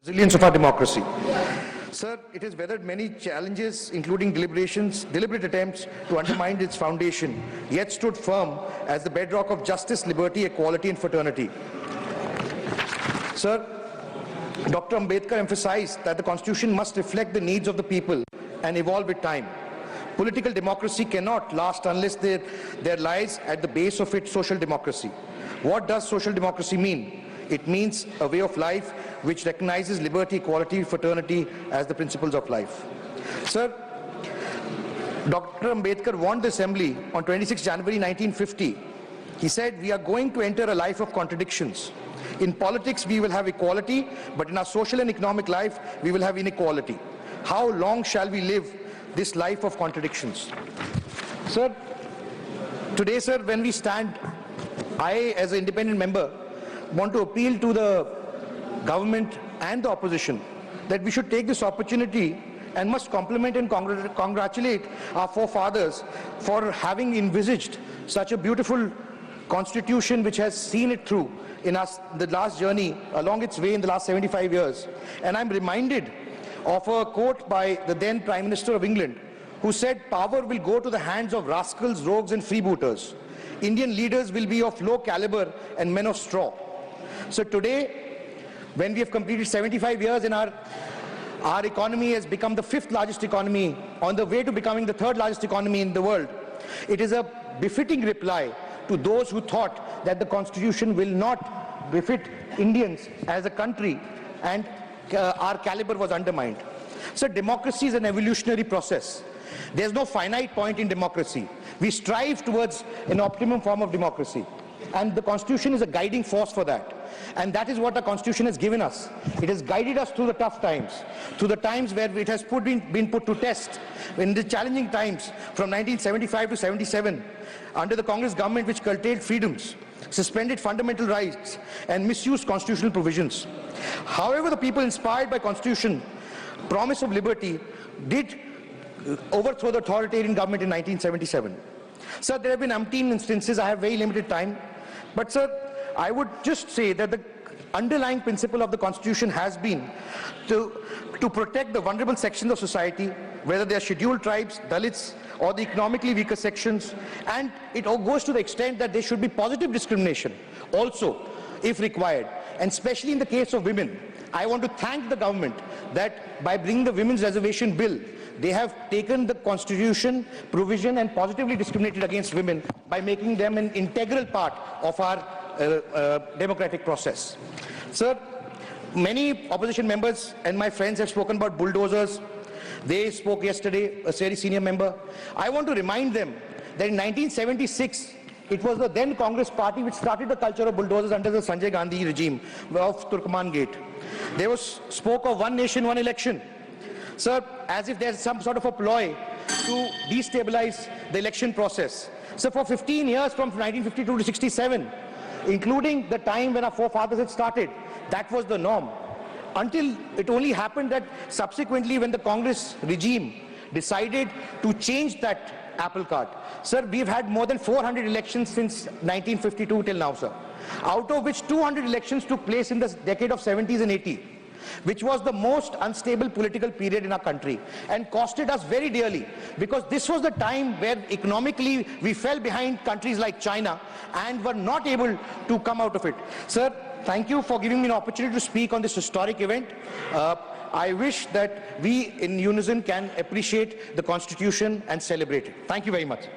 resilience of our democracy. Sir, it has weathered many challenges, including deliberate attempts to undermine its foundation, yet stood firm as the bedrock of justice, liberty, equality, and fraternity. Sir, Dr. Ambedkar emphasized that the Constitution must reflect the needs of the people and evolve with time. Political democracy cannot last unless there lies at the base of it social democracy. What does social democracy mean? It means a way of life which recognizes liberty, equality, fraternity as the principles of life. Sir, Dr. Ambedkar warned the Assembly on 26 January 1950. He said, "We are going to enter a life of contradictions. In politics, we will have equality, but in our social and economic life, we will have inequality. How long shall we live this life of contradictions?" Sir, today, sir, when we stand, I, as an independent member, want to appeal to the government and the opposition that we should take this opportunity and must compliment and congratulate our forefathers for having envisaged such a beautiful constitution which has seen it through in the last journey along its way in the last 75 years. And I'm reminded of a quote by the then Prime Minister of England, who said, "Power will go to the hands of rascals, rogues and freebooters. Indian leaders will be of low caliber and men of straw." So today, when we have completed 75 years and our economy has become the 5th largest economy, on the way to becoming the 3rd largest economy in the world, it is a befitting reply to those who thought that the Constitution will not befit Indians as a country and our caliber was undermined. So democracy is an evolutionary process. There's no finite point in democracy. We strive towards an optimum form of democracy. And the Constitution is a guiding force for that. And that is what the Constitution has given us. It has guided us through the tough times, through the times where it has been put to test, in the challenging times from 1975 to 77, under the Congress government which curtailed freedoms, suspended fundamental rights, and misused constitutional provisions. However, the people inspired by Constitution, promise of liberty, did overthrow the authoritarian government in 1977. Sir, there have been umpteen instances. I have very limited time. But sir, I would just say that the underlying principle of the Constitution has been to protect the vulnerable sections of society, whether they are scheduled tribes, Dalits, or the economically weaker sections. And it all goes to the extent that there should be positive discrimination also, if required. And especially in the case of women, I want to thank the government that by bringing the Women's Reservation Bill, they have taken the Constitution provision and positively discriminated against women by making them an integral part of our democratic process. Sir, many opposition members and my friends have spoken about bulldozers. They spoke yesterday, a very senior member. I want to remind them that in 1976, it was the then Congress party which started the culture of bulldozers under the Sanjay Gandhi regime of Turkman Gate. They spoke of one nation, one election. Sir, as if there's some sort of a ploy to destabilize the election process. So for 15 years, from 1952 to 67, including the time when our forefathers had started, that was the norm. Until it only happened that subsequently when the Congress regime decided to change that apple cart. Sir, we've had more than 400 elections since 1952 till now, sir. Out of which 200 elections took place in the decade of 70s and 80s. Which was the most unstable political period in our country and costed us very dearly, because this was the time where economically we fell behind countries like China and were not able to come out of it. Sir, thank you for giving me an opportunity to speak on this historic event. I wish that we in unison can appreciate the Constitution and celebrate it. Thank you very much.